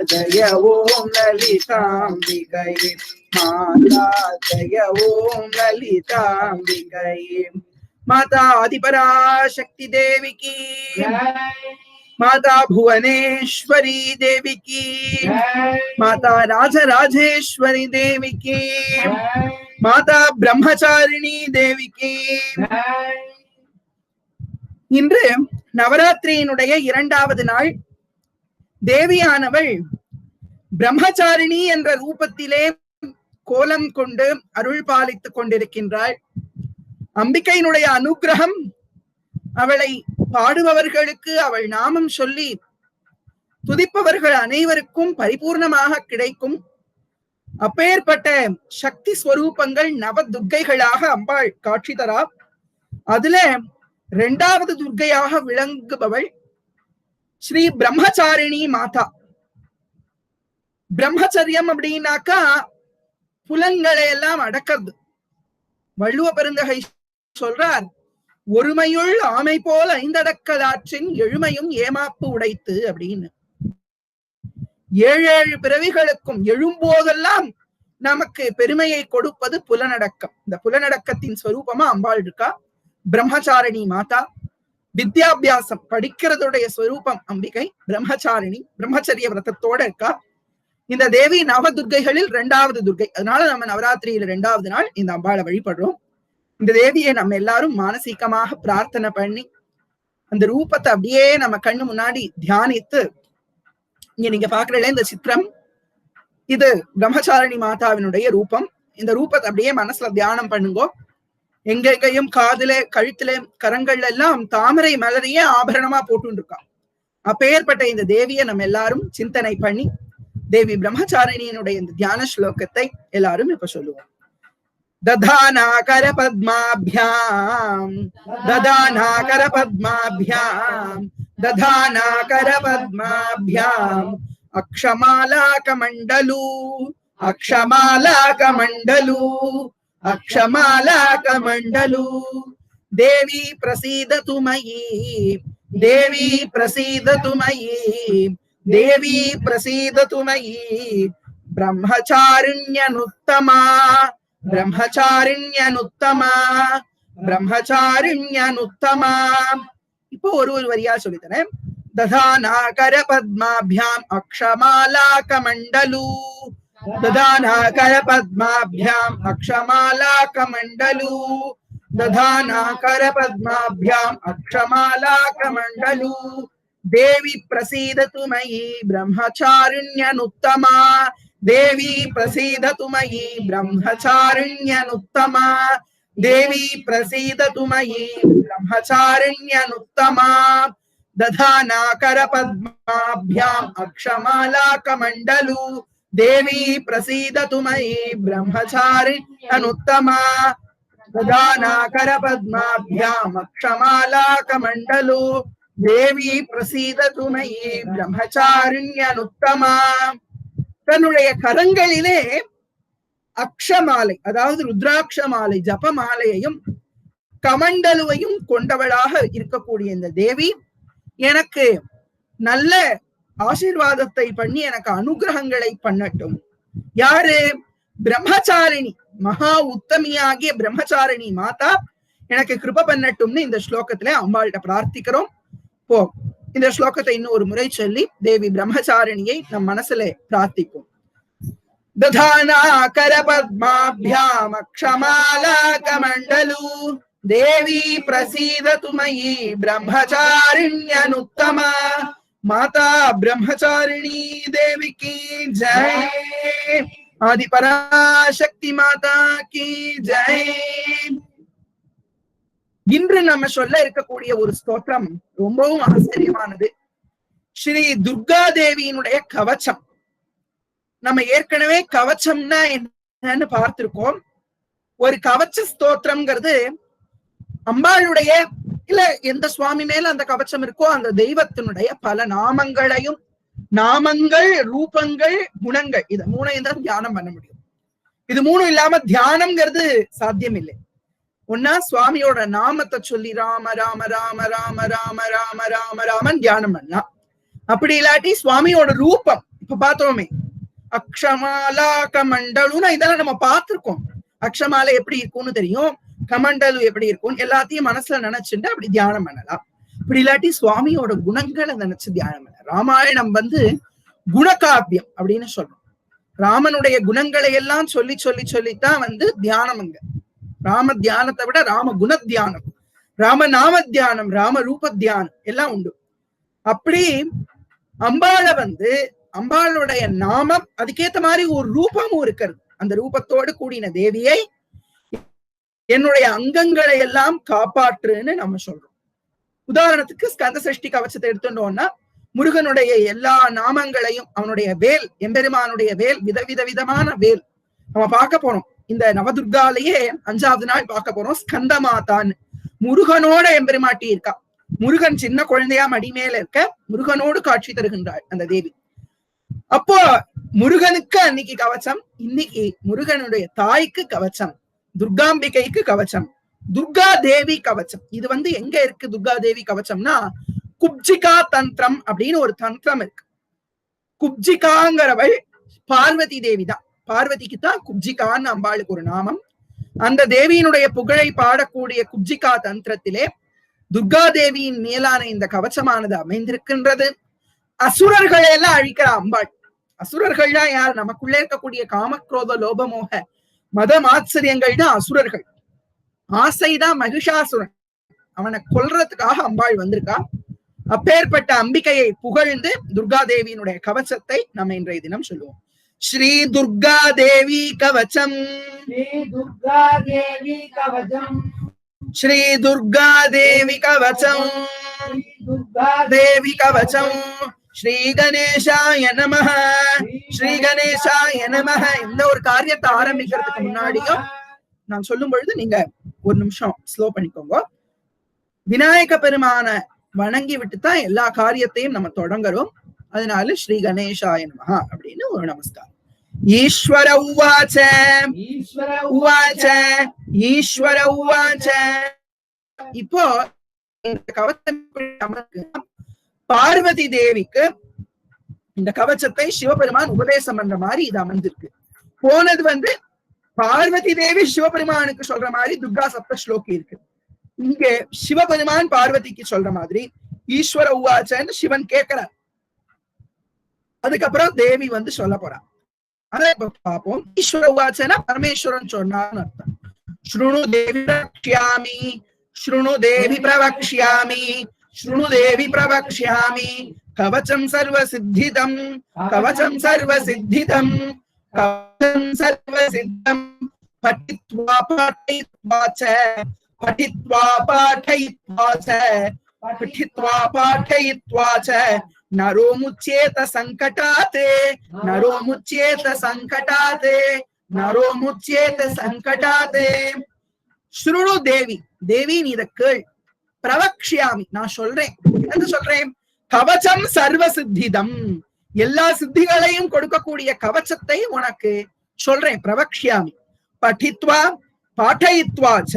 जय ओम ललितांबिकये माता जय ओम ललितांबिकये माता आदिपराशक्ति देवी की माता भुवनेश्वरी देवी की माता राजराजेश्वरी देवी की माता ब्रह्मचारिणी देवी की இன்று நவராத்திரியினுடைய இரண்டாவது நாள் தேவியானவள் பிரம்மச்சாரிணி என்ற ரூபத்திலே கோலம் கொண்டு அருள் பாலித்துக் கொண்டிருக்கின்றாள். அம்பிகையினுடைய அனுகிரகம் அவளை பாடுபவர்களுக்கு அவள் நாமம் சொல்லி துதிப்பவர்கள் அனைவருக்கும் பரிபூர்ணமாக கிடைக்கும். அப்பேற்பட்ட சக்தி ஸ்வரூபங்கள் நவ துர்க்கைகளாக அம்பாள் காட்சி தரா. அதுல இரண்டாவது துர்க்கையாக விளங்குபவள் ஸ்ரீ பிரம்மச்சாரிணி மாதா. பிரம்மச்சரியம் அப்படின்னாக்கா புலன்களை எல்லாம் அடக்கிறது. வள்ளுவ பெருந்தகை சொல்றார், ஒருமையுள் ஆமை போல் ஐந்தடக்கலாற்றின் எழுமையும் ஏமாப்பு உடைத்து அப்படின்னு. ஏழு பிறவிகளுக்கும் எழும்போதெல்லாம் நமக்கு பெருமையை கொடுப்பது புலனடக்கம். இந்த புலனடக்கத்தின் ஸ்வரூபமா அம்பாள் இருக்கா பிரம்மச்சாரிணி மாதா. வித்யாபியாசம் படிக்கிறதுடைய ஸ்வரூபம் அம்பிகை பிரம்மச்சாரிணி, பிரம்மச்சரிய விரதத்தோட இருக்கா. இந்த தேவி நவதுர்க்கைகளில் இரண்டாவது துர்க்கை. அதனால நம்ம நவராத்திரியில இரண்டாவது நாள் இந்த அம்பாளை வழிபடுறோம். இந்த தேவியை நம்ம எல்லாரும் மானசீகமாக பிரார்த்தனை பண்ணி அந்த ரூபத்தை அப்படியே நம்ம கண்ணு முன்னாடி தியானித்து, இங்க நீங்க பாக்குறீங்களே இந்த சித்திரம், இது பிரம்மச்சாரிணி மாதாவினுடைய ரூபம். இந்த ரூபத்தை அப்படியே மனசுல தியானம் பண்ணுங்கோ. எங்கெங்கையும் காதுல கழுத்துல கரங்கள்ல எல்லாம் தாமரை மலரையே ஆபரணமா போட்டு இருக்கான். அப்பேற்பட்ட இந்த தேவியை நம்ம எல்லாரும் சிந்தனை பண்ணி தேவி பிரம்மச்சாரிணியினுடைய இந்த தியான ஸ்லோகத்தை எல்லாரும் இப்ப சொல்லுவோம். ததாநாகர பத்மாபியாம் ததாநாகர பத்மாபியாம் ததாநாகர பத்மாபியாம் அக்ஷமாலாகமண்டலு அக்ஷமாலாகமண்டலு अक्षमालाकमण्डलु देवी प्रसीदतु मयि देवी प्रसीदतु मयि देवी प्रसीदतु मयि ब्रह्मचारिण्यनुत्तमा ब्रह्मचारिण्यनुत्तमा ब्रह्मचारिण्यनुत्तमा. இப்போ ஒரு வரியா சொல்லித்தரேன். दधानाकर पद्माभ्याम अक्षमालाकमण्डलु दधानाकर पद्माभ्याम अक्षमालाकमण्डलु दधानाकर पद्माभ्याम अक्षमालाकमण्डलु देवी प्रसीदतु मयि ब्रह्मचारिण्यनुत्तमा देवी प्रसीदतु मयि ब्रह्मचारिण्यनुत्तमा देवी प्रसीदतु मयि ब्रह्मचारिण्यनुत्तमा दधानाकर पद्माभ्याम अक्षमालाकमण्डलु देवी प्रसीदतु मयि ब्रह्मचारिण्यनुत्तमा दधानाकर पद्माभ्याम अक्षमालाकमण्डलु देवी प्रसीदतु मयि ब्रह्मचारिण्यनुत्तमा. தன்னுடைய கரங்களிலே அக்ஷமாலை, அதாவது ருத்ராட்ச மாலை, ஜப மாலையையும் கமண்டலுவையும் கொண்டவளாக இருக்கக்கூடிய இந்த தேவி எனக்கு நல்ல ஆசீர்வாதத்தை பண்ணி எனக்கு அனுகிரகங்களை பண்ணட்டும். யாரு? பிரம்மச்சாரிணி, மகா உத்தமியாகிய பிரம்மச்சாரிணி மாதா எனக்கு கிருப பண்ணட்டும்னு இந்த ஸ்லோகத்துல அம்பாள்கிட்ட பிரார்த்திக்கிறோம். போ இந்த ஸ்லோகத்தை இன்னும் ஒரு முறை சொல்லி தேவி பிரம்மச்சாரிணியை நம் மனசுல பிரார்த்திப்போம். दधानाकर पद्माभ्याम अक्षमालाकमण्डलु देवी प्रसीदतु मयि ब्रह्मचारिण्यनुत्तमा. माता ब्रह्मचारिणी देवी की जय. ஆதிபராசக்தி மாதா की जय. இன்று நம்ம சொல்ல இருக்கக்கூடிய ஒரு ஸ்தோத்திரம் ரொம்பவும் ஆச்சரியமானது. ஸ்ரீ துர்கா தேவியினுடைய கவச்சம். நம்ம ஏற்கனவே கவச்சம்னா என்னன்னு பார்த்திருக்கோம். ஒரு கவச்ச ஸ்தோத்திரம்ங்கிறது அம்பாளுடைய இல்ல எந்த சுவாமி மேல அந்த கவச்சம் இருக்கோ அந்த தெய்வத்தினுடைய பல நாமங்களையும், நாமங்கள், ரூபங்கள், குணங்கள், இது மூணையும் தான் தியானம் பண்ண முடியும். இது மூணும் இல்லாம தியானம்ங்கிறது சாத்தியம் இல்லை. ஒன்னா சுவாமியோட நாமத்தை சொல்லி ராம ராம ராம ராம ராம ராம ராம ராமன் தியானம் பண்ணலாம். அப்படி இல்லாட்டி சுவாமியோட ரூபம், இப்ப பார்த்தோமே அக்ஷமாலா கமண்டலுன்னு இதெல்லாம் நம்ம பார்த்திருக்கோம். அக்ஷமாலை எப்படி இருக்கும்னு தெரியும், கமண்டலு எப்படி இருக்கும், எல்லாத்தையும் மனசுல நினைச்சுட்டு அப்படி தியானம் பண்ணலாம். இப்படி இல்லாட்டி சுவாமியோட குணங்களை நினைச்சு தியானம் பண்ணலாம். ராமாயணம் குணகாவியம் அப்படின்னு சொல்றோம். ராமனுடைய குணங்களை எல்லாம் சொல்லி சொல்லி சொல்லித்தான் தியானம்ங்க. ராம தியானத்தை விட ராம குண தியானம், ராம நாம தியானம், ராம ரூப தியானம் எல்லாம் உண்டு. அப்படி அம்பாளை அம்பாளுடைய நாமம் அதுக்கேத்த மாதிரி ஒரு ரூபமும் இருக்கிறது. அந்த ரூபத்தோடு கூடின தேவியை என்னுடைய அங்கங்களை எல்லாம் காப்பாற்றுன்னு நம்ம சொல்றோம். உதாரணத்துக்கு ஸ்கந்த சஷ்டி கவச்சத்தை எடுத்துட்டோம்னா முருகனுடைய எல்லா நாமங்களையும், அவனுடைய வேல், எம்பெருமானுடைய வேல், விதவிதமான வேல் நம்ம பார்க்க போறோம். இந்த நவதுர்காலேயே 5வது நாள் பார்க்க போறோம். ஸ்கந்த மாதான் முருகனோட எம்பெருமாட்டி இருக்கா. முருகன் சின்ன குழந்தையா மடி மேல இருக்க முருகனோடு காட்சி தருகின்றாள் அந்த தேவி. அப்போ முருகனுக்கு அன்னைக்கு கவச்சம், இன்னைக்கு முருகனுடைய தாய்க்கு கவச்சம், துர்காம்பிகைக்கு கவச்சம், துர்கா தேவி கவச்சம். இது எங்க இருக்கு துர்கா தேவி கவச்சம்னா குப்ஜிகா தந்திரம் அப்படின்னு ஒரு தந்திரம் இருக்கு. குப்ஜிகாங்கிறவள் பார்வதி தேவி தான். பார்வதிக்கு தான் குப்ஜிகான்னு அம்பாளுக்கு ஒரு நாமம். அந்த தேவியினுடைய புகழை பாடக்கூடிய குப்ஜிகா தந்திரத்திலே துர்கா தேவியின் மேலான இந்த கவச்சமானது அமைந்திருக்கின்றது. அசுரர்களை எல்லாம் அழிக்கிற அம்பாள். அசுரர்கள்லாம் யார்? நமக்குள்ளே இருக்கக்கூடிய காமக்ரோத லோபமோக மத மாத்சரியங்கள் தான் அசுரர்கள். ஆசைதான் மகிஷாசுரன், அவனை கொல்றதுக்காக அம்பாள் வந்திருக்கா. அப்பேற்பட்ட அம்பிகையை புகழ்ந்து துர்கா தேவியினுடைய கவச்சத்தை நம்ம இன்றைய தினம் சொல்லுவோம். ஸ்ரீ துர்கா தேவி கவச்சம், ஸ்ரீ துர்கா தேவி கவச்சம், ஸ்ரீ துர்கா தேவி கவச்சம், துர்கா தேவி கவச்சம். ஸ்ரீ கணேசாய நமஹ, ஸ்ரீ கணேசாய நமஹ. இந்த ஒரு காரியத்தை ஆரம்பிக்கிறதுக்கு முன்னாடியும் நான் சொல்லும் பொழுது நீங்க ஒரு நிமிஷம் ஸ்லோ பண்ணிக்கோங்க. விநாயக பெருமான வணங்கி விட்டுதான் எல்லா காரியத்தையும் நம்ம தொடங்குறோம். அதனால ஸ்ரீ கணேசாய நமஹ அப்படின்னு ஒரு நமஸ்காரம். ஈஸ்வர உவாச்ச, ஈஸ்வர உவாச்ச, ஈஸ்வர உவாச்ச. இப்போ இந்த கவச்சம் பார்வதி தேவிக்கு இந்த கவச்சத்தை சிவபெருமான் உபதேசம் பண்ற மாதிரி இது அமர்ந்திருக்கு. போனது பார்வதி தேவி சிவபெருமானுக்கு சொல்ற மாதிரி துர்கா சப்த ஸ்லோகி இருக்கு. இங்க சிவபெருமான் பார்வதிக்கு சொல்ற மாதிரி ஈஸ்வர உவாச்சன்னு சிவன் கேட்கிறார். அதுக்கப்புறம் தேவி சொல்ல போறான். அதை பார்ப்போம். ஈஸ்வர உவாச்சனா பரமேஸ்வரன் சொன்னான்னு அர்த்தம். ஸ்ருணு தேவி பிரவக்ஷ்யாமி, ஸ்ருணு தேவி பிரவக்ஷ்யாமி, ஸ்ருணு தேவி பிரவக்ஷ்யாமி கவச்சம் சர்வ சித்திதம், கவச்சம் சர்வ சித்திதம், கவச்சம் சர்வ சித்தம் பఠித்வா பாఠயித்வா ச, பఠித்வா பாఠயித்வா ச, பఠித்வா பாఠயித்வா ச நரோ முச்யேத சங்கடாத், நரோ முச்யேத சங்கடாத், நரோ முச்யேத சங்கடாத். ஸ்ருணு தேவி, தேவி நீ இத கேள். பிரவக்ஷ்யாமி, நான் சொல்றேன். என்ன சொல்றேன்? கவச்சம் சர்வ சித்திதம், எல்லா சித்திகளையும் கொடுக்கக்கூடிய கவச்சத்தை உனக்கு சொல்றேன். பிரவக்ஷ்யாமி பఠித்வா பாఠயித்வா ச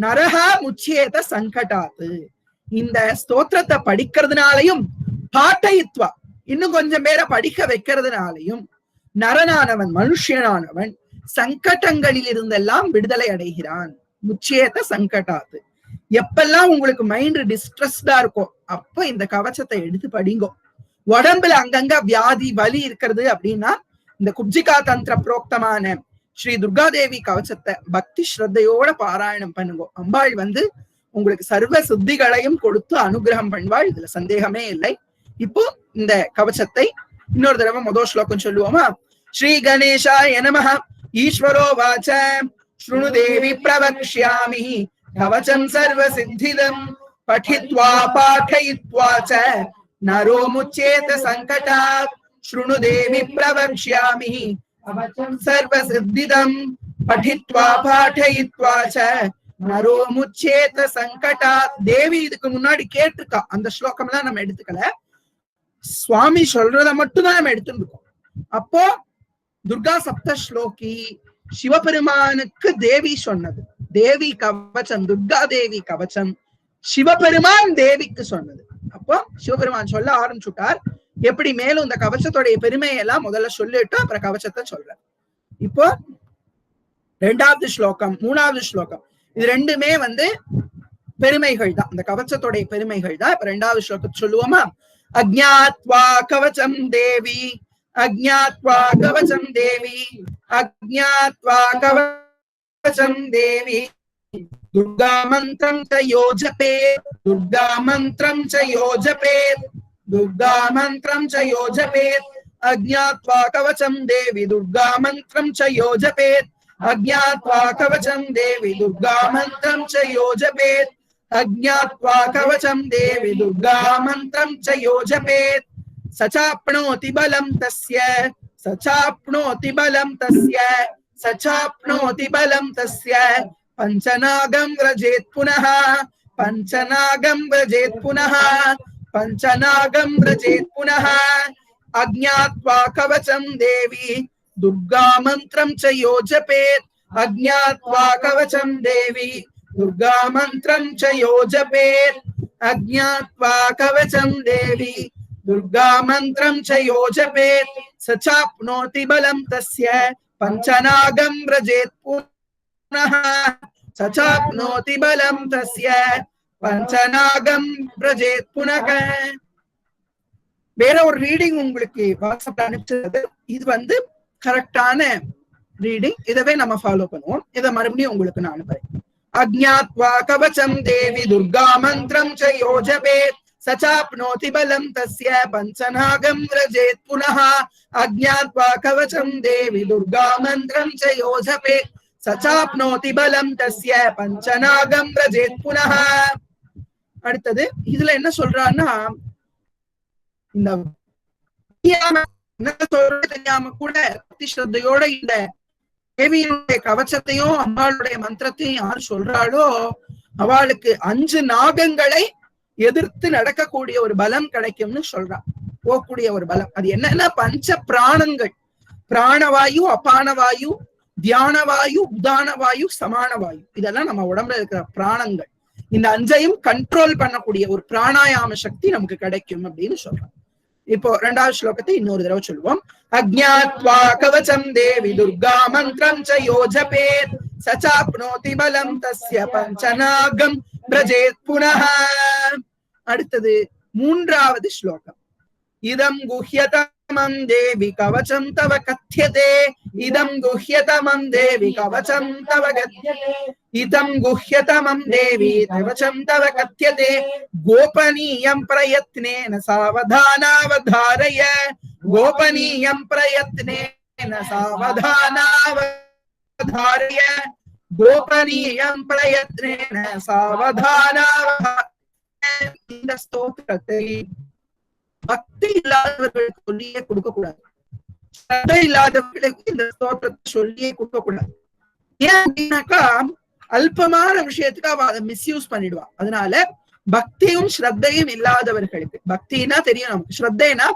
நரஹா முச்யேத சங்கடாத். இந்த ஸ்தோத்திரத்தை படிக்கிறதுனாலையும், பாட்டயித்வா இன்னும் கொஞ்சம் பேரை படிக்க வைக்கிறதுனாலையும் நரனானவன், மனுஷனானவன் சங்கடங்களில் இருந்தெல்லாம் விடுதலை அடைகிறான். முச்சேத சங்கடாத்து. எப்பெல்லாம் உங்களுக்கு மைண்ட் டிஸ்ட்ரெஸ்டா இருக்கும் அப்ப இந்த கவச்சத்தை எடுத்து படிங்கோ. உடம்புல அங்கங்க வியாதி வலி இருக்கிறது அப்படின்னா இந்த குப்ஜிகா தந்திர புரோக்தமான ஸ்ரீ துர்காதேவி கவச்சத்தை பக்தி ஸ்ரத்தையோட பாராயணம் பண்ணுங்க. அம்பாள் உங்களுக்கு சர்வ சித்திகளையும் கொடுத்து அனுகிரகம் பண்ணுவாள், இதுல சந்தேகமே இல்லை. இப்போ இந்த கவச்சத்தை இன்னொரு தடவை முதல் ஸ்லோகம் சொல்லுவோமா? ஸ்ரீ கணேசாய நமஹ. ஈஸ்வரோ வாச்ச ஸ்ருணு தேவி பிரவக்ஷ்யாமி கவச்சம் சர்வ சித்திதம் பఠித்வா பாఠயித்வா ச நரோ முச்யேத சங்கடாத். ஸ்ருணு தேவி பிரவக்ஷ்யாமி கவச்சம் சர்வ சித்திதம் பఠித்வா பாఠயித்வா ச நரோ முச்யேத சங்கடாத். தேவி இதுக்கு முன்னாடி கேட்டிருக்கா. அந்த ஸ்லோகம் எல்லாம் நம்ம எடுத்துக்கல, சுவாமி சொல்றத மட்டும் தான் நம்ம எடுத்துட்டு இருக்கோம். அப்போ துர்கா சப்த ஸ்லோகி சிவபெருமானுக்கு தேவி சொன்னது. தேவி கவச்சம், துர்கா தேவி கவச்சம் சிவபெருமான் தேவிக்கு சொன்னது. அப்போ சிவபெருமான் சொல்ல ஆரம்பிச்சுட்டார், எப்படி மேலும் இந்த கவச்சத்தோடைய பெருமையெல்லாம் முதல்ல சொல்லிட்டு அப்புறம் கவச்சத்தை சொல்ற. இப்போ 2வது ஸ்லோகம் 3வது ஸ்லோகம் இது ரெண்டுமே பெருமைகள் தான், இந்த கவச்சத்தோடைய பெருமைகள் தான். இப்ப 2வது ஸ்லோகத்தை சொல்லுவோமா? அஜ்ஞாத்வா கவச்சம் தேவி அஜ்ஞாத்வா கவச்சம் தேவி அஜ்ஞாத்வா கவச்சம் தேவி துர்கா மந்திரம் ச யோஜபே துர்கா மந்திரம் ச யோஜபே துர்கா மந்திரம் ச யோஜபே அஜ்ஞாத்வா கவச்சம் தேவி துர்கா மந்திரம் ச யோஜபே அஜ்ஞாத்வா கவச்சம் தேவி துர்கா மந்திரம் ச யோஜபே அஜ்ஞாத்வா கவச்சம் தேவி துர்கா மந்திரம் ச யோஜபே சச்சாப்னோதி பலம் தஸ்ய சச்சாப்னோதி பலம் தஸ்ய சச்சாப்னோதி பலம் தஸ்ய பஞ்சநாகம் வ்ரஜேத் புனः பஞ்சநாகம் வ்ரஜேத் புனः பஞ்சநாகம் வ்ரஜேத் புனः அஜ்ஞாத்வா கவச்சம் தேவி துர்கா மந்திரம் ச யோஜபேத் அஜ்ஞாத்வா கவச்சம் தேவி துர்கா மந்திரம் ச யோஜபேத் அஜ்ஞாத்வா கவச்சம் தேவி துர்கா மந்திரம் ச யோஜபேத் சச்சாப்னோதி பலம் தஸ்ய பஞ்சநாகம் வ்ரஜேத் புனः சச்சாப்னோதி பலம் தஸ்ய பஞ்சநாகம் வ்ரஜேத் புனः. வேற ஒரு ரீடிங் உங்களுக்கு வாட்ஸ்அப்ல அனுப்பிச்சது, இது கரெக்டான ரீடிங், இதவே நம்ம ஃபாலோ பண்ணுவோம். இதை மறுபடியும் உங்களுக்கு நான் அனுப்புறேன். அஜ்ஞாத்வா கவச்சம் தேவி துர்கா மந்திரம் ச யோஜபேத் சச்சாப்னோதி பலம் தஸ்ய பஞ்சநாகம் வ்ரஜேத் புனः அஜ்ஞாத்வா கவச்சம் தேவி துர்கா மந்திரம் ச யோஜபேத் சச்சாப்னோதி பலம் தஸ்ய பஞ்சநாகம் வ்ரஜேத் புனः. அடுத்தது இதுல என்ன சொல்றான்னா, இந்த தெரியாம கூட பக்தி ஸ்ரத்தையோட இந்த தேவியினுடைய கவச்சத்தையும் அம்பாளுடைய மந்திரத்தையும் யார் சொல்றாளோ அவளுக்கு 5 நாகங்களை எதிர்த்து நடக்கக்கூடிய ஒரு பலம் கிடைக்கும்னு சொல்றான். போகக்கூடிய ஒரு பலம். அது என்னன்னா பஞ்ச பிராணங்கள், பிராணவாயு, அபானவாயு, தியானவாயு, உதானவாயு, சமானவாயு, இதெல்லாம் நம்ம உடம்புல இருக்கிற பிராணங்கள். இந்த 5ஐயும் கண்ட்ரோல் பண்ணக்கூடிய ஒரு பிராணாயாம சக்தி நமக்கு கிடைக்கும் அப்படின்னு சொல்றான். இப்போ 2வது ஸ்லோகத்தை இன்னொரு தடவை சொல்லுவோம். அஜ்ஞாத்வா கவச்சம் தேவி துர்கா மந்திரம் ச யோஜபேத் சச்சாப்னோதி பலம் தஸ்ய பஞ்சநாகம் வ்ரஜேத் புனः. அடுத்தது 3வது ஸ்லோகம். இதம் குஹ்யதமம் தேவி கவச்சம் தவ கத்யதே இதம் குஹ்யதமம் தேவி கவச்சம் தவ கத்யதே இதம் குஹ்யதமம் தேவி கவச்சம் தவ கத்யதே கோபனீயம் பிரயத்னேன சாவதானாவதாரய கோபனீயம் பிரயத்னேன சாவதானாவதாரய கோபனீயம் பிரயத்னேன சாவதானாவதாரய. இந்த ஸ்தோத்திரத்தை பக்தி இல்லாதவர்களுக்கு சொல்லியே கொடுக்க கூடாது, ஸ்ரத்தை இல்லாதவர்களுக்கு இந்த ஸ்தோத்திரத்தை சொல்லியே கொடுக்க கூடாது. ஏன் அப்படின்னாக்கா அல்பமான விஷயத்துக்கு அவ அதை மிஸ்யூஸ் பண்ணிடுவா. அதனால பக்தியும் ஸ்ரத்தையும் இல்லாதவர்களுக்கு, பக்தினா தெரியும் நமக்கு, ஸ்ரத்தைனா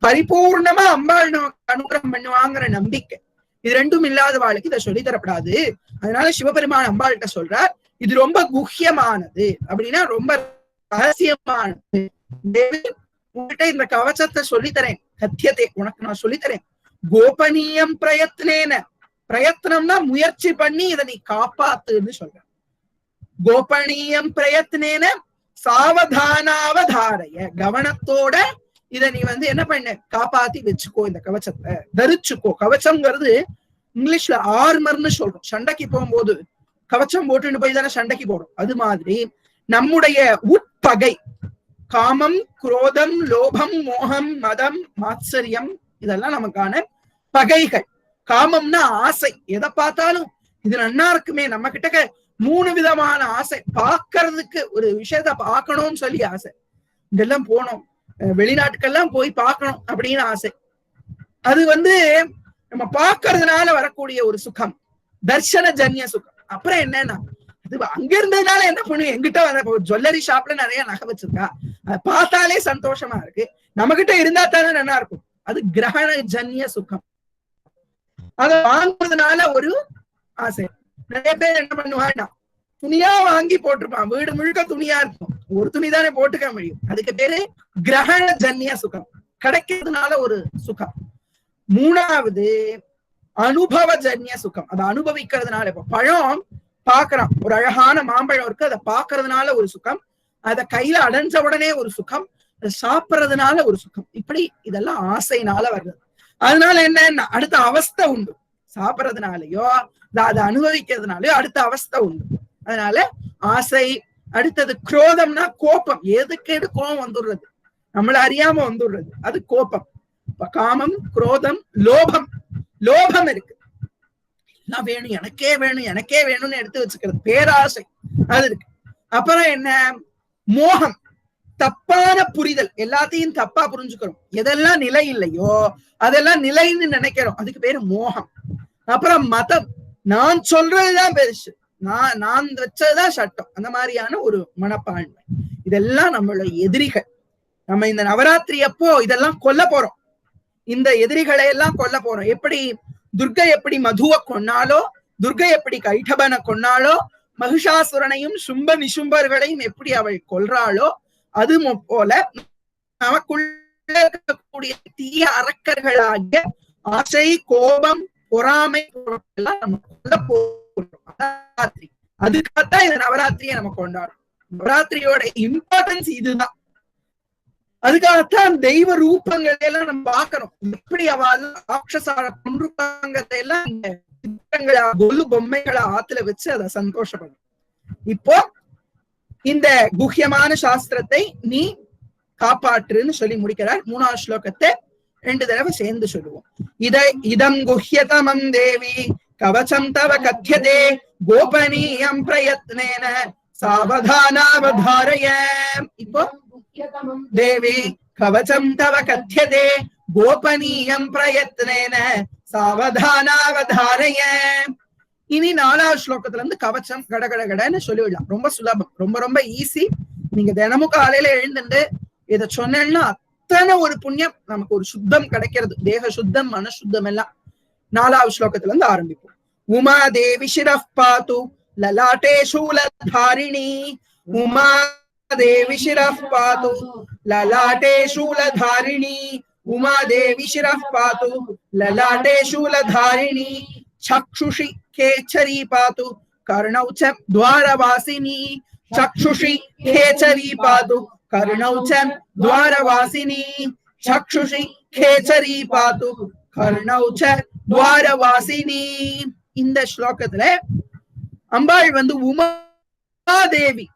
பரிபூர்ணமா அம்பாள் நமக்கு அனுகிரகம் பண்ணுவாங்கிற நம்பிக்கை, இது ரெண்டும் இல்லாதவாளுக்கு இதை சொல்லி தரப்படாது. அதனால சிவபெருமான் அம்பாள்கிட்ட சொல்றார், இது ரொம்ப குஹ்யமானது, அப்படின்னா ரொம்ப ரகசியமானது. தேவி உங்ககிட்ட இந்த கவச்சத்தை சொல்லித்தரேன், கத்தியத்தை உனக்கு நான் சொல்லித்தரேன். கோபனீயம் பிரயத்னேன, பிரயத்னம்னா முயற்சி பண்ணி இதை நீ காப்பாத்துன்னு சொல்ற. கோபனீயம் பிரயத்னேன சாவதானாவதாரைய, கவனத்தோட இதை நீ என்ன பண்ண, காப்பாத்தி வச்சுக்கோ, இந்த கவச்சத்தை தரிச்சுக்கோ. கவச்சம்ங்கிறது இங்கிலீஷ்ல ஆர்மர்னு சொல்றோம். சண்டைக்கு போகும்போது கவச்சம் போட்டுன்னு போய் தானே சண்டைக்கு போறோம். அது மாதிரி நம்முடைய உட்பகை, காமம், குரோதம், லோபம், மோகம், மதம், மாத்சரியம், இதெல்லாம் நமக்கான பகைகள். காமம்னா ஆசை, எதை பார்த்தாலும் இது நன்னா இருக்குமே, நம்ம கிட்ட 3 விதமான ஆசை. பார்க்கறதுக்கு ஒரு விஷயத்த பார்க்கணும்னு சொல்லி ஆசை, இதெல்லாம் போனோம் வெளிநாட்டுக்கெல்லாம் போய் பார்க்கணும் அப்படின்னு ஆசை. அது நம்ம பார்க்கறதுனால வரக்கூடிய ஒரு சுகம், தர்ஷன ஜன்ய சுகம். அப்புறம் என்னன்னா, அது அங்க இருந்ததுனால என்ன பண்ணும், எங்கிட்ட ஜுவல்லரி ஷாப்ல நிறைய நகை வச்சிருக்கா, அதை பார்த்தாலே சந்தோஷமா இருக்கு, நம்ம கிட்ட இருந்தா தானே நல்லா இருக்கும், அது கிரகண ஜன்ய சுகம். அதை வாங்குறதுனால ஒரு ஆசை. நிறைய பேர் என்ன பண்ணுவான்னா, துணியா வாங்கி போட்டிருப்பான், வீடு முழுக்க துணியா இருக்கும், ஒரு துணி தானே போட்டுக்க முடியும், அதுக்கு பேரு கிரகண ஜன்ய சுகம். கிடைக்கிறதுனால ஒரு சுகம். மூணாவது அனுபவஜன்ய சுகம், அதை அனுபவிக்கிறதுனால. இப்ப பழம் பாக்குறான், ஒரு அழகான மாம்பழம் இருக்கு, அதை பாக்குறதுனால ஒரு சுகம், அதை கையில அடைஞ்ச உடனே ஒரு சுகம், அதை சாப்பிட்றதுனால ஒரு சுகம். இப்படி இதெல்லாம் ஆசைனால வருது. அதனால என்ன, அடுத்த அவஸ்தை உண்டு. சாப்பிட்றதுனாலயோ அதை அனுபவிக்கிறதுனாலயோ அடுத்த அவஸ்தை உண்டு. அதனால ஆசை. அடுத்தது குரோதம்னா கோபம். எதுக்கு கோபம் வந்துடுறது, நம்மள அறியாம வந்துடுறது, அது கோபம். காமம், குரோதம், லோபம். லோபம் இருக்கு, எல்லாம் வேணும், எனக்கே வேணும், எனக்கே வேணும்னு எடுத்து வச்சுக்கிறது, பேராசை, அது இருக்கு. அப்புறம் என்ன, மோகம், தப்பான புரிதல், எல்லாத்தையும் தப்பா புரிஞ்சுக்கிறோம். எதெல்லாம் நிலை இல்லையோ அதெல்லாம் நிலைன்னு நினைக்கிறோம், அதுக்கு பேரு மோகம். அப்புறம் மதம், நான் சொல்றதுதான் பெருசு, நான் வச்சதுதான் சட்டம், அந்த மாதிரியான ஒரு மனப்பான்மை. இதெல்லாம் நம்மளோட எதிரிகள். நம்ம இந்த நவராத்திரி அப்போ இதெல்லாம் கொல்ல போறோம், இந்த எதிரிகளை எல்லாம் கொல்ல போறோம். எப்படி துர்கை எப்படி மதுவை கொன்னாலோ, துர்கை எப்படி கைடபனை கொன்னாலோ, மகிஷாசுரனையும் சும்ப நிசும்பர்களையும் எப்படி அவள் கொல்றாளோ, அது போல நமக்குள்ள இருக்கக்கூடிய தீய அரக்கர்களாகிய ஆசை, கோபம், பொறாமை எல்லாம் நம்ம கொல்ல போறோம். அதுக்காகத்தான் இந்த நவராத்திரியை நம்ம கொண்டாடுறோம். நவராத்திரியோட இம்பார்ட்டன்ஸ் இதுதான். அதுக்காகத்தான் தெய்வ ரூபங்களை எல்லாம் நம்ம பார்க்கணும், எப்படி அவள் ராட்சசார கொன்றுப்பாங்கத்தை எல்லாம் சித்திரங்களா கொல்லு பொம்மைகளை ஆத்துல வச்சு அதை சந்தோஷப்படும். இப்போ இந்த குஹ்யமான சாஸ்திரத்தை நீ காப்பாற்றுன்னு சொல்லி முடிக்கிறார். 3வது ஸ்லோகத்தை 2 தடவை சேர்ந்து சொல்லுவோம். இதம் குஹ்யதமம் தேவி கவசம் தவ கத்யதே கோபனீயம் பிரயத்னேன சாவதானாவதாரய. இப்போ தேவி கவசம் தவ கத்யதே கோபனீயம் பிரயத்னேன சாவதானாவதாரய. இனி 4வது ஸ்லோகத்துல இருந்து கவச்சம் கடகடகடன்னு சொல்லிவிடலாம். ரொம்ப சுலபம், ரொம்ப ரொம்ப ஈஸி. நீங்க தினமும் காலையில எழுந்துட்டு இதை சொன்னேன்னா அத்தனை ஒரு புண்ணியம், நமக்கு ஒரு சுத்தம் கிடைக்கிறது, தேக சுத்தம், மன சுத்தம் எல்லாம். 4வது ஸ்லோகத்துல இருந்து ஆரம்பிப்போம். உமா தேவி சிரஃப் பாத்து லலாட்டே சூலதாரிணி. உமா தேவி சிரஃப் பாத்து லலாட்டே சூலதாரிணி. உமா தேவி சிரஃப் பாத்து லலாட்டே சூலதாரிணி. चक्षुषि खेचरी पातु कर्णौ च द्वारवासिनी. चक्षुषि खेचरी पातु कर्णौ च द्वारवासिनी. चक्षुषि खेचरी पातु कर्णौ च द्वारवासिनी. இந்த ஸ்லோகத்துல அம்பாள் உமாதேவி,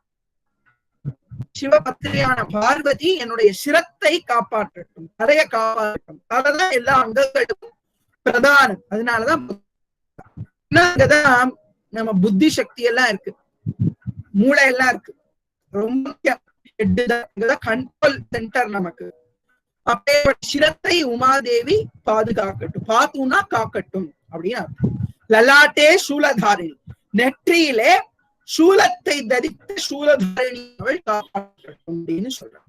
சிவபத்திரியான பார்வதி என்னுடைய சிரத்தை காப்பாற்றட்டும், தலையை காப்பாற்றட்டும். அதெல்லாம் எல்லா அங்கங்களும் பிரதானம். அதனாலதான் நம்ம புத்தி சக்தி எல்லாம் இருக்கு, மூளை எல்லாம் இருக்கு, ரொம்ப கண்ட்ரோல் சென்டர் நமக்கு. அப்ப சிரத்தை உமாதேவி பாதுகாக்கட்டும், பாத்துனா காக்கட்டும் அப்படின்னு அர்த்தம். லலாட்டே சூலதாரிணி, நெற்றியிலே சூலத்தை தரித்த சூலதாரிணி அவள் காப்பாற்றட்டும் அப்படின்னு சொல்றாங்க.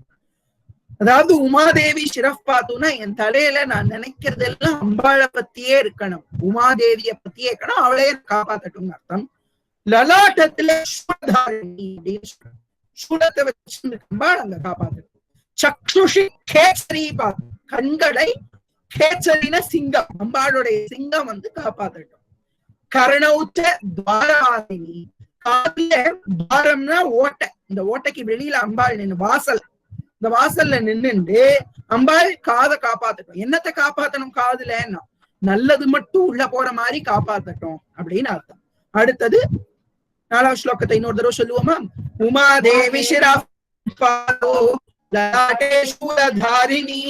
அதாவது உமாதேவி சிரஃப் பாத்துனா என் தலையில நான் நினைக்கிறது எல்லாம் அம்பாளை பத்தியே இருக்கணும், உமாதேவிய பத்தியே இருக்கணும், அவளே காப்பாத்தட்டும் அர்த்தம். லலாட்டத்துல சூலதாரிணி அப்படின்னு சொல்றாங்க, சூலத்தை வச்சு அம்பாள் அங்க காப்பாத்தட்டும். சக்ஷுஷி கேசரி பாத்து, கண்களை, கேச்சரின சிங்கம், அம்பாளுடைய சிங்கம் காப்பாத்தட்டும். கர்ணௌச்ச துவாரவாசினி, காதுல துவாரம்னா ஓட்டை, இந்த ஓட்டைக்கு வெளியில அம்பாள் நின்னு, வாசல், இந்த வாசல்ல நின்னுண்டு அம்பாள் காதை காப்பாத்தட்டும். என்னத்தை காப்பாத்தணும் காதுலன்னா, நல்லது மட்டும் உள்ள போற மாதிரி காப்பாத்தட்டும் அப்படின்னு அர்த்தம். அடுத்தது 4வது ஸ்லோகத்தை இன்னொரு தடவை சொல்லுவோமா. உமாதேவி சிரஃப் பாத்து லலாட்டே சூலதாரிணி.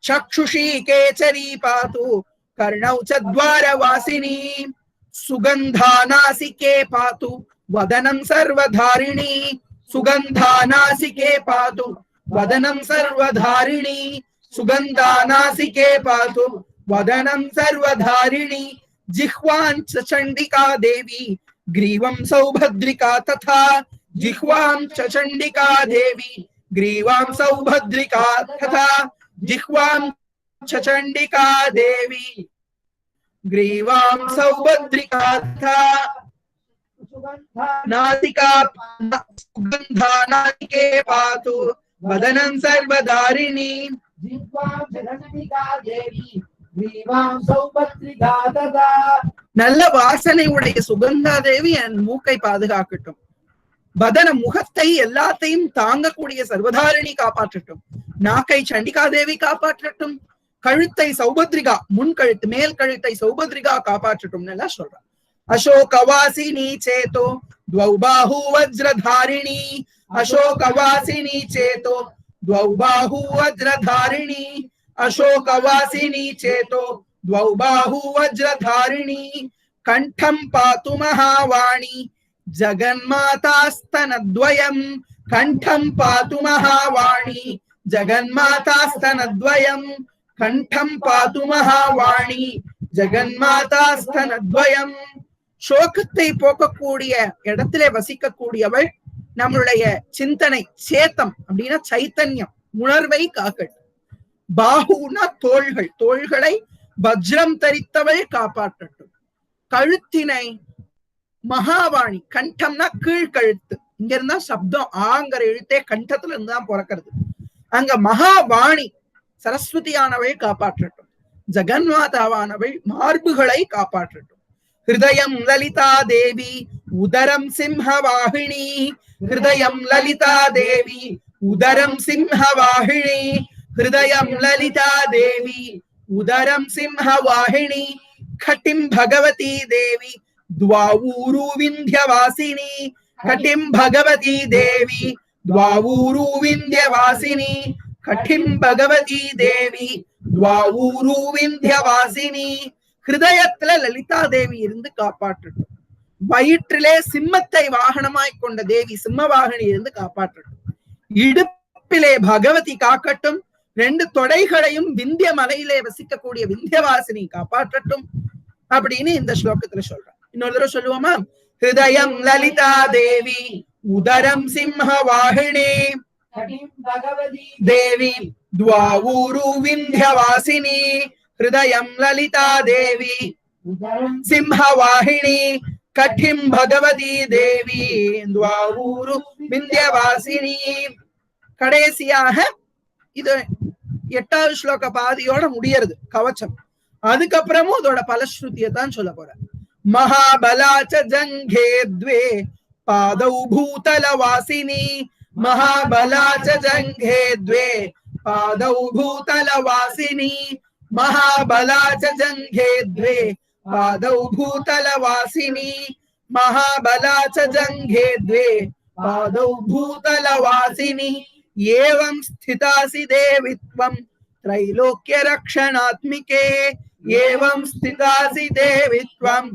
சக்ஷுஷி கேச்சரி பாத்து कर्णौ च द्वारवासिनी सुगंधानासिके पातु वदनं सर्वधारिणी सुगंधानासिके पातु वदनं सर्वधारिणी सुगंधानासिके पातु वदनं सर्वधारिणी जिह्वां च चंडिका देवी ग्रीवं सौभद्रिका तथा जिह्वां च चंडिका देवी ग्रीवां सौभद्रिका तथा जिह्वां च चंडिका देवी ग्रीवां सौभद्रिका तथा नासिका सुगंधा नासिके पातु वदनं सर्वधारिणी நல்ல வாசனை உடைய சுகந்தா தேவி என் மூக்கை பாதுகாக்கட்டும். பதன முகத்தை எல்லாத்தையும் தாங்கக்கூடிய சர்வதாரிணி காப்பாற்றட்டும். நாக்கை சண்டிகா தேவி காப்பாற்றட்டும். கழுத்தை சௌபத்ரிகா, முன் கழுத்து மேல் கழுத்தை சௌபத்ரிகா காப்பாற்றட்டும் எல்லாம் சொல்றான். அசோகவாசினி சேதோ द्वौ बाहु वज्रधारिणी, अशोकवासिनी चेतो द्वौ बाहु वज्रधारिणी, अशोकवासिनी चेतो द्वौ बाहु वज्रधारिणी, कंठं पातु महावाणी जगन्मातास्तनद्वयम्, कंठं पातु महावाणी जगन्मातास्तनद्वयम्, कंठं पातु महावाणी जगन्मातास्तनद्वयम्. சோகத்தை போக்கக்கூடிய இடத்திலே வசிக்கக்கூடியவள் நம்மளுடைய சிந்தனை சேத்தம் அப்படின்னா சைத்தன்யம் உணர்வை காக்கட்டும். பாகுனா தோள்கள், தோள்களை வஜ்ரம் தரித்தவள் காப்பாற்றட்டும். கழுத்தினை மகாவாணி, கண்டம்னா கீழ்கழுத்து, இங்க இருந்தா சப்தம் ஆங்கிற எழுத்தே கண்டத்துல இருந்துதான் பிறக்கிறது. அங்க மகாவாணி சரஸ்வதியானவள் காப்பாற்றட்டும். ஜெகன்மாதாவானவள் மார்புகளை காப்பாற்றட்டும். हृदयं ललिता देवी उदरं सिंहवाहिनी, हृदयं ललिता देवी उदरं सिंहवाहिनी, हृदयं ललिता देवी उदरं सिंहवाहिनी, खटिं भगवती देवी द्वावूरु विन्ध्यवासिनी, खटिं भगवती देवी द्वावूरु विन्ध्यवासिनी, खटिं भगवती देवी द्वावूरु विन्ध्यवासिनी. ஹிருதயத்துல லலிதா தேவி இருந்து காப்பாற்றட்டும். வயிற்றிலே சிம்மத்தை வாகனமாய் கொண்ட தேவி சிம்மவாகினி இருந்து காப்பாற்றட்டும். இடுப்பிலே பகவதி காக்கட்டும். ரெண்டு தொடைகளையும் விந்திய மலையிலே வசிக்கக்கூடிய விந்தியவாசினி காப்பாற்றட்டும் அப்படின்னு இந்த ஸ்லோகத்துல சொல்றான். இன்னொரு தடவை சொல்லுவோமா? ஹிருதயம் லலிதா தேவி உதரம் சிம்மவாகினி தேவி द्वावूरु विन्ध्यवासिनी, हृदयं ललिता देवी सिंहवाहिनी, कठिं भगवती देवी द्वावूरु विन्ध्यवासिनी. கடைசியாக இது 8வது ஸ்லோக பாதியோட முடியறது கவச்சம். அதுக்கப்புறமும் அதோட பலஸ்ருதியை தான் சொல்ல போற. மகாபலாச்ச ஜங்கே द्वे पादौ भूतलवासिनी, महाबलाच जंघे द्वे पादौ भूतलवासिनी, महाबलाच जंघे द्वे पादौ भूतलवासिनी, महाबलाच जंघे द्वे पादौ भूतलवासिनी, एवं स्थितासि देवी त्वं त्रैलोक्य रक्षणात्मिके, एवं स्थितासि देवी त्वं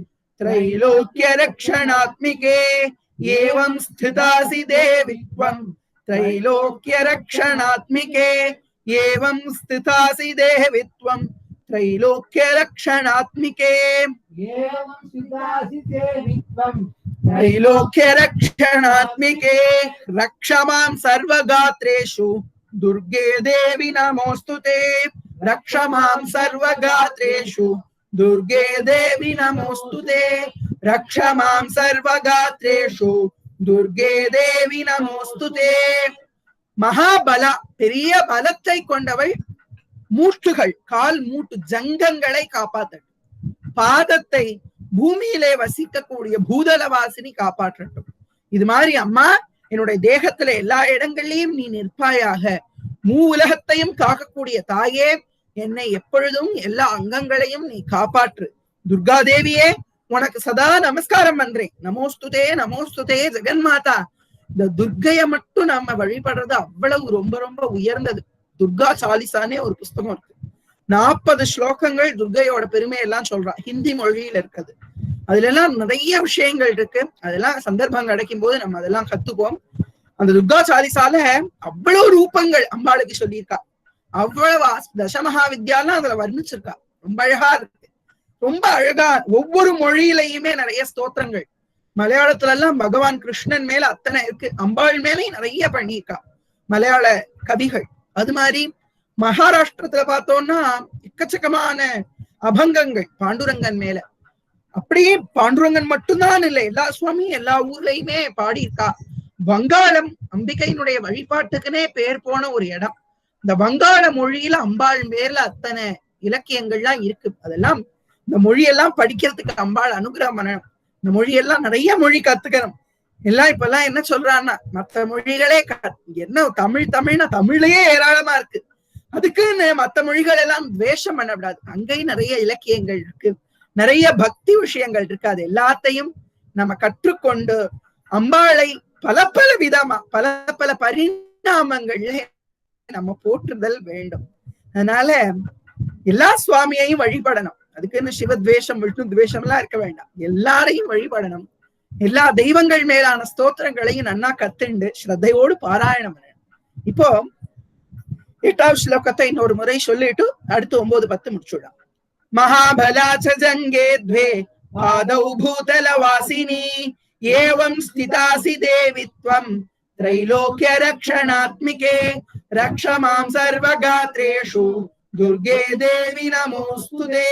त्रैलोक्य रक्षणात्मिके, एवं स्थितासि देवी त्वं त्रैलोक्य रक्षणात्मिके, एवं स्थितासि देवी त्वं त्रैलोक्य रक्षणात्मिके, एवं स्थितासि देवी त्वं त्रैलोक्य रक्षणात्मिके, रक्ष मां सर्वगात्रेषु दुर्गे देवी नमोस्तुते, रक्ष मां सर्वगात्रेषु दुर्गे देवी नमोस्तुते, रक्ष मां सर्वगात्रेषु दुर्गे देवी नमोस्तुते. மகாபலா பெரிய பலத்தை கொண்டவள், மூட்டுகள் கால் மூட்டு ஜங்கங்களை காப்பாற்றட்டும். பாதத்தை பூமியிலே வசிக்கக்கூடிய பூதலவாசினி காப்பாற்றட்டும். இது மாதிரி அம்மா என்னுடைய தேகத்துல எல்லா இடங்கள்லயும் நீ நிற்பாயாக. மூ உலகத்தையும் காக்கக்கூடிய தாயே, என்னை எப்பொழுதும் எல்லா அங்கங்களையும் நீ காப்பாற்று. துர்கா தேவியே, உனக்கு சதா நமஸ்காரம் பண்றேன். நமோஸ்துதே நமோஸ்துதே ஜெகன்மாதா. இந்த துர்கைய மட்டும் நம்ம வழிபடுறது அவ்வளவு ரொம்ப ரொம்ப உயர்ந்தது. துர்கா சாலிசானே ஒரு புஸ்தகம் இருக்கு. 40 ஸ்லோகங்கள் துர்கையோட பெருமையெல்லாம் சொல்றா. ஹிந்தி மொழியில இருக்குது. அதுல எல்லாம் நிறைய விஷயங்கள் இருக்கு. அதெல்லாம் சந்தர்ப்பம் கிடைக்கும் போது நம்ம அதெல்லாம் கத்துப்போம். அந்த துர்கா சாலிசால அவ்வளவு ரூபங்கள் அம்பாளுக்கு சொல்லியிருக்கா. அவ்வளவு தசமகா வித்யாலாம் அதுல வர்ணிச்சிருக்கா. ரொம்ப அழகா இருக்கு. ரொம்ப அழகா ஒவ்வொரு மொழியிலையுமே நிறைய ஸ்தோத்திரங்கள். மலையாளத்துல எல்லாம் பகவான் கிருஷ்ணன் மேல அத்தனை இருக்கு. அம்பாள் மேலையும் நிறைய பண்ணியிருக்கா மலையாள கவிகள். அது மாதிரி மகாராஷ்டிரத்துல பார்த்தோம்னா எக்கச்சக்கமான அபங்கங்கள் பாண்டுரங்கன் மேல. அப்படியே பாண்டுரங்கன் மட்டும்தான் இல்லை, எல்லா சுவாமியும் எல்லா ஊர்லயுமே பாடியிருக்கா. வங்காளம் அம்பிகையினுடைய வழிபாட்டுக்குனே பேர் போன ஒரு இடம். இந்த வங்காள மொழியில அம்பாள் பேர்ல அத்தனை இலக்கியங்கள்லாம் இருக்கு. அதெல்லாம் இந்த மொழியெல்லாம் படிக்கிறதுக்கு அம்பாள் அனுகிரகம் பண்ணணும். இந்த மொழியெல்லாம் நிறைய மொழி கத்துக்கணும். எல்லாம் இப்ப எல்லாம் என்ன சொல்றான்னா மத்த மொழிகளே என்ன தமிழ்னா தமிழையே ஏராளமா இருக்கு, அதுக்குன்னு மத்த மொழிகள் எல்லாம் துவேஷம் பண்ணக்கூடாது. அங்கேயும் நிறைய இலக்கியங்கள் இருக்கு, நிறைய பக்தி விஷயங்கள் இருக்கு. அது எல்லாத்தையும் நம்ம கற்றுக்கொண்டு அம்பாளை பல பல விதமா பல பல பரிணாமங்கள்ல நம்ம போற்றுதல் வேண்டும். அதனால எல்லா சுவாமியையும் வழிபடணும். அதுக்குன்னு சிவத்வேஷம் விஷ்ணு துவேஷம் எல்லாம் இருக்க வேண்டாம், எல்லாரையும் வழிபடணும். எல்லா தெய்வங்கள் மேலான ஸ்தோத்திரங்களையும் நன்னா கத்துண்டு ஸ்ரத்தையோடு பாராயணம் பண்ணணும். இப்போ 8வது ஸ்லோகத்தை இன்னொரு முறை சொல்லிட்டு அடுத்து 9-10 முடிச்சுடலாம். மகாபலாச்ச ஜங்கே த்வே பாதௌ பூதல வாசினி ஏவம் ஸ்திதாசி தேவித்வம் த்ரைலோக்ய ரக்ஷணாத்மிகே ரக்ஷமாம் சர்வகாத்ரேஷு துர்கே தேவி நமோஸ்துதே.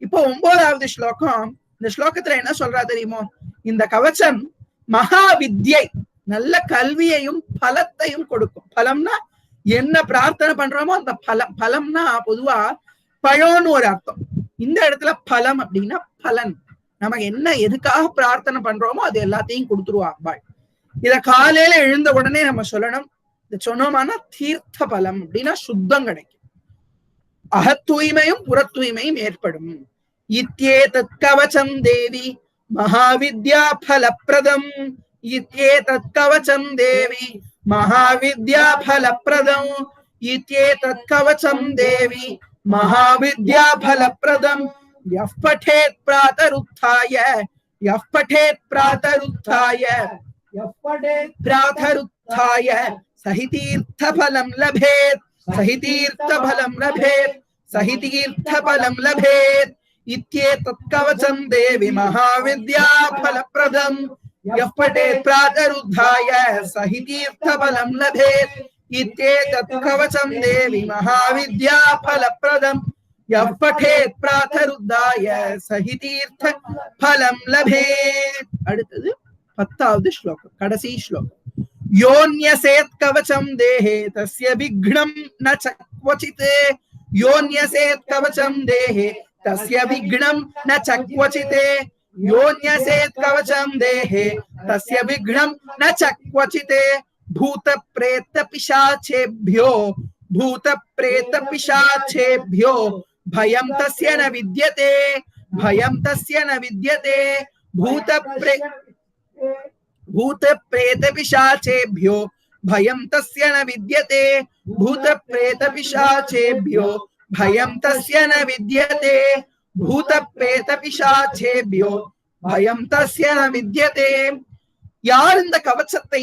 இப்போ 9வது ஸ்லோகம். இந்த ஸ்லோகத்துல என்ன சொல்றா தெரியுமோ, இந்த கவச்சம் மகாவித்யை, நல்ல கல்வியையும் பலத்தையும் கொடுக்கும். பலம்னா என்ன பிரார்த்தனை பண்றோமோ அந்த பலம். பலம்னா பொதுவா பழம்னு ஒரு அர்த்தம். இந்த இடத்துல பலம் அப்படின்னா பலன். நமக்கு என்ன எதுக்காக பிரார்த்தனை பண்றோமோ அது எல்லாத்தையும் கொடுத்துருவா அம்பாள். இத காலையில எழுந்த உடனே நம்ம சொல்லணும். இத சொன்னோம்னா தீர்த்த பலம் அப்படின்னா சுத்தம் கிடைக்கும், அகத்தூய்மையும் புற தூய்மையும் ஏற்படும். இத்யேதத் கவசம் தேவி மகாவித்யா பலப்பிரதம். இத்யேதத் கவசம் தேவி மகாவித்யா பலப்பிரதம். இத்யேதத் கவசம் தேவி மகாவித்யா பலப்பிரதம். யஃ பఠேத் ப்ராதருத்தாய யஃ பఠேத் ப்ராதருத்தாய யஃ பఠேத் ப்ராதருத்தாய சஹி தீர்த்த பலம் லபேத். சஹி தீர்த்த பலம் லபேத். சஹி தீர்த்த பலம் லபேத். இத்யேதத் கவசம் தேவி மகாவித்யா பலப்பிரதம். யஃ பఠேத் ப்ராதருத்தாய சஹி தீர்த்த பலம் லபேத். இத்யேதத் கவசம் தேவி மகாவித்யா பலப்பிரதம். யஃ பఠேத் ப்ராதருத்தாய சஹி தீர்த்த பலம் லபேத். அடுத்தது 10வது ஸ்லோகம், கடைசி ஸ்லோகம். யோன்யசேத் கவசம் தேஹே தஸ்ய விக்னம் ந சக்வசித். யோன்யசேத் கவசம் தேஹே தஸ்ய விக்னம் ந சக்வசித். யோன்யசேத் கவசம் தேஹே தஸ்ய விக்னம் ந சக்வசித். பூத பிரேத பிசாச்சேभ्यो பூத பிரேத பிசாச்சேभ्यो भयं तस्य न विद्यते. भयं तस्य न विद्यते. भूत प्रेत पिशाचेभ्यो भयं तस्य न विद्यते. भूत प्रेत पिशाचेभ्यो भयं तस्य न विद्यते. भूत प्रेत पिशाचेभ्यो भयं तस्य न विद्यते. யார் இந்த கவச்சத்தை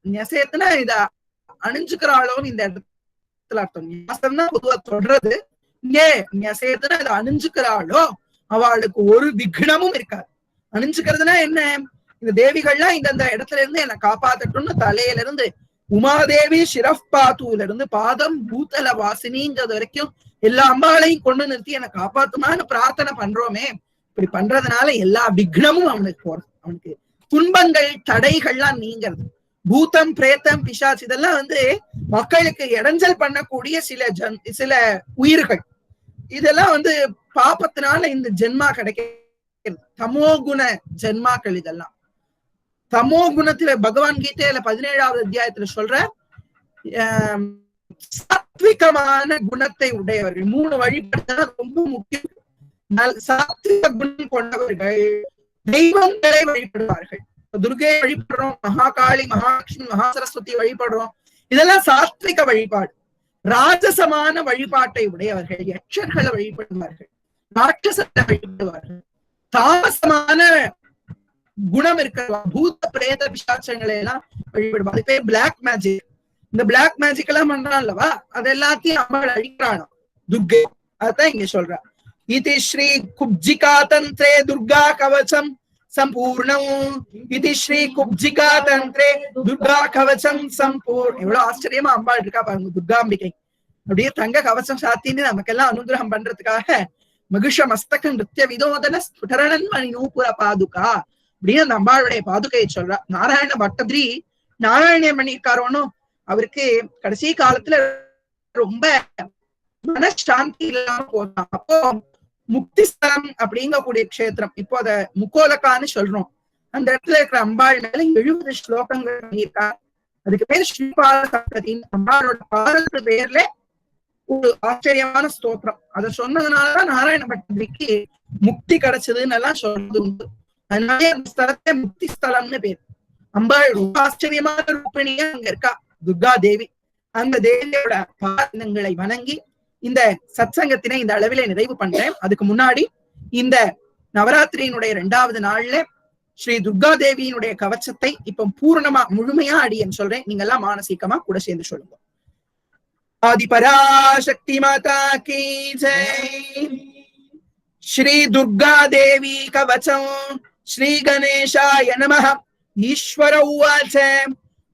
ஞசேத்னா இத அணிஞ்சுக்கிறாளோன்னு இந்த இடத்துல அர்த்தம். ஞாசம்னா பொதுவா தொடர்றது, இங்கே ஞசேத்னா இத அணிஞ்சுக்கிறாளோ அவளுக்கு ஒரு விக்னமும் இருக்காது. அணிஞ்சுக்கிறதுனா என்ன, இந்த தேவிகள்லாம் இந்த இடத்துல இருந்து என்னை காப்பாத்தட்டும்னு தலையில இருந்து உமாதேவி சிரப்பாத்தூல இருந்து பாதம் பூத்தல வாசினிங்கிறது வரைக்கும் எல்லா அம்பாளையும் கொண்டு நிறுத்தி என்னை காப்பாத்துமான்னு பிரார்த்தனை பண்றோமே. இப்படி பண்றதுனால எல்லா விக்னமும் அவனுக்கு போறது, அவனுக்கு துன்பங்கள் தடைகள்லாம் நீங்கிறது. பூத்தம் பிரேத்தம் பிசாச் இதெல்லாம் மக்களுக்கு இடைஞ்சல் பண்ணக்கூடிய சில உயிர்கள். இதெல்லாம் பாபத்தினால இந்த ஜென்மா கிடைக்கிறது, தமோகுண ஜென்மாக்கள். இதெல்லாம் தமோ குணத்துல பகவான் கீதையில 17வது அத்தியாயத்துல சொல்ற சாத்விகமான குணத்தை உடையவர்கள் 3 வழிபடுறது ரொம்ப முக்கியம். சாத்விக குணம் கொண்டவர்கள் தெய்வங்களை வழிபடுவார்கள். துர்கை வழிபடுறோம், மகாகாளி, மகாலட்சுமி, மகாசரஸ்வதி வழிபடுறோம். இதெல்லாம் சாத்விக வழிபாடு. ராஜசமான வழிபாட்டை உடையவர்கள் யட்சர்களை வழிபடுவார்கள், ராட்சசத்தை வழிபடுவார்கள். தாமசமான குணம் இருக்கிற பூத பிரேத பிசாச்சங்களை எல்லாம் வழிபடுவாங்க. அது பேர் பிளாக் மேஜிக். இந்த பிளாக் மேஜிக் எல்லாம் பண்றான்லவா, அது எல்லாத்தையும் அம்பாள் அழிக்கிறானோ துர்கை. அதான் இங்க சொல்றா. இது ஸ்ரீ குப்ஜிகா தந்திரே துர்கா கவசம் சம்பூர்ணம். இது ஸ்ரீ குப்ஜிகா தந்திரே துர்கா கவசம் சம்பூர்ணம். எவ்வளவு ஆச்சரியமா அம்பாள் இருக்கா பாருங்க துர்காம்பிகை. அப்படியே தங்க கவசம் சாத்தின்னு நமக்கெல்லாம் அனுகிரகம் பண்றதுக்காக மகிஷ மஸ்தக நிருத்திய விதோதன ஸ்புடரணன் மணி நூபுர பாதுகா அப்படின்னு அந்த அம்பாளுடைய பாதுகையை சொல்றா. நாராயண பட்டதிரி நாராயணியம் பண்ணியிருக்காரோனோ அவருக்கு கடைசி காலத்துல ரொம்ப மனசாந்தி இல்லாம போறான். அப்போ முக்திஸ்தலம் அப்படிங்கக்கூடிய க்ஷேத்திரம், இப்போ அத முக்கோலக்கான்னு சொல்றோம். அந்த இடத்துல இருக்கிற அம்பாள் மேல 70 ஸ்லோகங்கள் பண்ணியிருக்கார். அதுக்கு பேர் ஸ்ரீபாத சப்ததின்னு. அம்பாளோட பாதத்து பேர்ல ஒரு ஆச்சரியமான ஸ்தோத்திரம். அதை சொன்னதுனாலதான் நாராயண பட்டதிரிக்கு முக்தி கிடைச்சதுன்னு எல்லாம் சொல்றது உண்டு. அதனாலே அந்த ஸ்தலத்தை முக்தி ஸ்தலம்னு பேர். அம்பாள் ரொம்ப ஆச்சரியமான ரூபிணியா அங்க இருக்கா துர்கா தேவி. அந்த தேவியோட பாதங்களை வணங்கி இந்த சத்சங்கத்தினை இந்த அளவில நிறைவு பண்றேன். அதுக்கு முன்னாடி இந்த நவராத்திரியினுடைய 2வது நாள்ல ஸ்ரீ துர்கா தேவியினுடைய கவச்சத்தை இப்ப பூர்ணமா முழுமையா அடியேன்னு சொல்றேன். நீங்க எல்லாம் மானசீகமா கூட சேர்ந்து சொல்லுங்க. ஆதிபராசக்தி மாதா கீ ஜெய். ஸ்ரீ துர்கா தேவி கவச்சம். ஸ்ரீ கணேசாய நமः. ஈஸ்வர உவாச்ச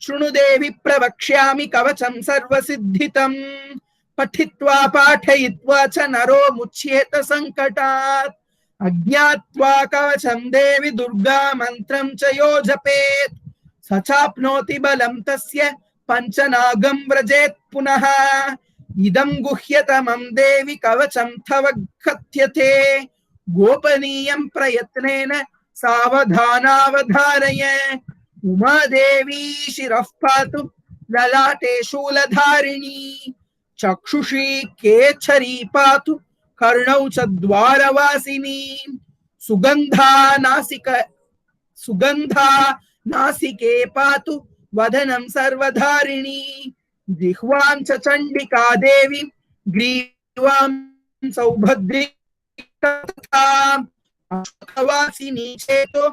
शृणु देवि प्रवक्ष्यामि कवचं सर्वसिद्धितं पठित्वा पाठयित्वा च नरो मुच्येत संकटात् अज्ञात्वा कवचं देवि दुर्गा मन्त्रं च यो जपेत् स चाप्नोति बलं तस्य पञ्चनागं व्रजेत् पुनः इदं गुह्यतमं देवि कवचं तव कथ्यते गोपनीयं प्रयत्नेन सावधानावधारय उमा देवी शिरः पातु ललाटे शूलधारिणी चक्षुषी केचरी पातु कर्णौ च द्वारवासिनी सुगंधा नासिके पातु वदनं सर्वधारिणी जिह्वां च चंडिका देवी ग्रीवां सौभद्री वासिनी चेतो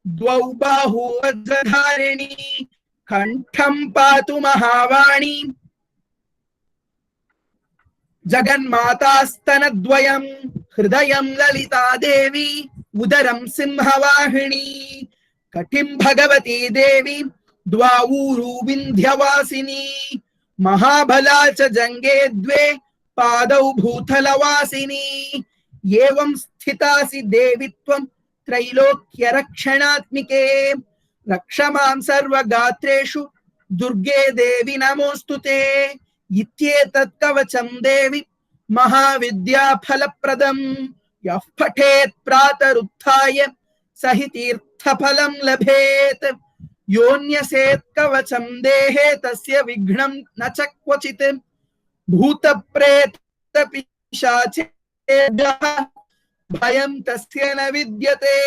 द्वौ बाहु वज्रधारिणी कंठं पातु महावाणी जगन्मातास्तनद्वयं हृदयं ललिता देवी उदरं सिंहवाहिनी कटिं भगवती देवी द्वाऊरु विन्ध्यवासिनी महाबला च जंगे द्वे पादौ भूतलवासिनी एवं स्थितासि देवी त्वं त्रैलोक्य रक्षणात्मिके रक्षमां सर्वगात्रेषु दुर्गे देवी नमोस्तुते इत्येतत् कवचं देवी महाविद्या फलप्रदं यः पठेत् प्रातरुत्थाय स हि तीर्थफलं लभेत् योऽन्यसेत् कवचं देहे तस्य विघ्नं न च क्वचित् भूतप्रेतपिशाचेभ्यः भयं तस्य न विद्यते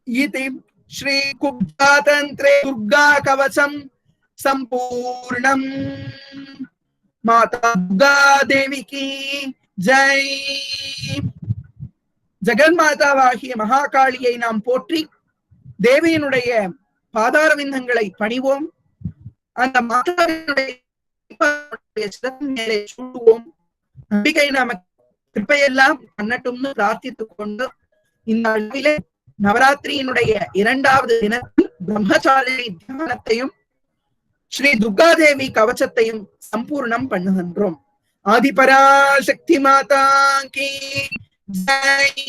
इति श्री कुब्जातंत्रे दुर्गा कवचं संपूर्णम्। माता दुर्गा देवी की जय। ஜெகன்மாதாவாகிய மகாகாளியை நாம் போற்றி தேவியினுடைய பாதாரவிந்தங்களை பணிவோம். அந்த மாதாவினுடைய மேலே சூடுவோம். நம்பிக்கை நமக்கு கிருப்பையெல்லாம் பண்ணட்டும்னு பிரார்த்தித்துக் கொண்டு இந்த அளவிலே நவராத்திரியினுடைய 2வது தினத்தில் பிரம்மச்சாரிணி தியானத்தையும் ஸ்ரீ துர்காதேவி கவச்சத்தையும் சம்பூர்ணம் பண்ணுகின்றோம். ஆதிபராசக்தி மாதா கீ ஜெய்.